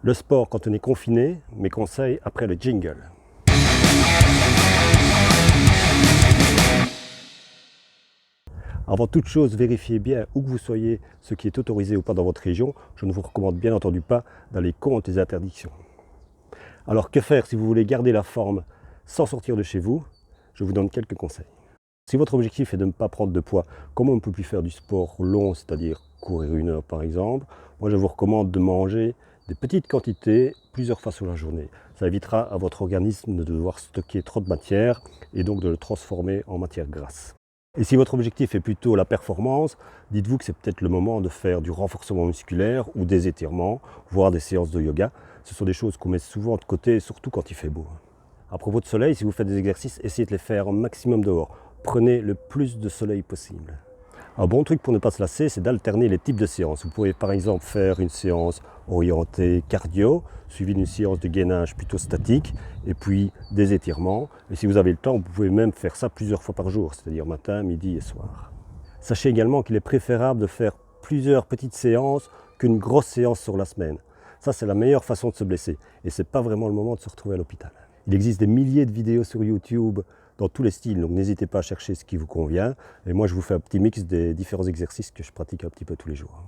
Le sport quand on est confiné, mes conseils après le jingle. Avant toute chose, vérifiez bien où que vous soyez ce qui est autorisé ou pas dans votre région. Je ne vous recommande bien entendu pas d'aller contre les interdictions. Alors que faire si vous voulez garder la forme sans sortir de chez vous? Je vous donne quelques conseils. Si votre objectif est de ne pas prendre de poids, comme on ne peut plus faire du sport long, c'est-à-dire courir 1 heure par exemple, moi je vous recommande de manger des petites quantités plusieurs fois sur la journée. Ça évitera à votre organisme de devoir stocker trop de matière et donc de le transformer en matière grasse. Et si votre objectif est plutôt la performance, dites-vous que c'est peut-être le moment de faire du renforcement musculaire ou des étirements, voire des séances de yoga. Ce sont des choses qu'on met souvent de côté, surtout quand il fait beau. À propos de soleil, si vous faites des exercices, essayez de les faire un maximum dehors. Prenez le plus de soleil possible. Un bon truc pour ne pas se lasser, c'est d'alterner les types de séances. Vous pouvez par exemple faire une séance orientée cardio, suivie d'une séance de gainage plutôt statique, et puis des étirements. Et si vous avez le temps, vous pouvez même faire ça plusieurs fois par jour, c'est-à-dire matin, midi et soir. Sachez également qu'il est préférable de faire plusieurs petites séances qu'une grosse séance sur la semaine. Ça, c'est la meilleure façon de se blesser. Et ce n'est pas vraiment le moment de se retrouver à l'hôpital. Il existe des milliers de vidéos sur YouTube dans tous les styles, donc n'hésitez pas à chercher ce qui vous convient. Et moi, je vous fais un petit mix des différents exercices que je pratique un petit peu tous les jours.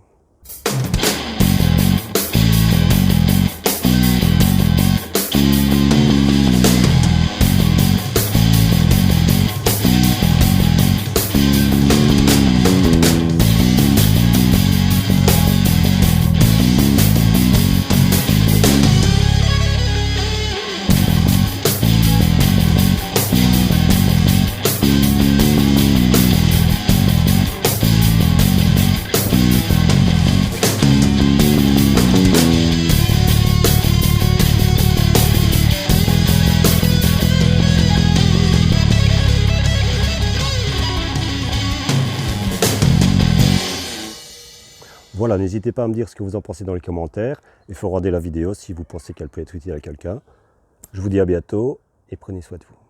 Voilà, n'hésitez pas à me dire ce que vous en pensez dans les commentaires et forwardez la vidéo si vous pensez qu'elle peut être utile à quelqu'un. Je vous dis à bientôt et prenez soin de vous.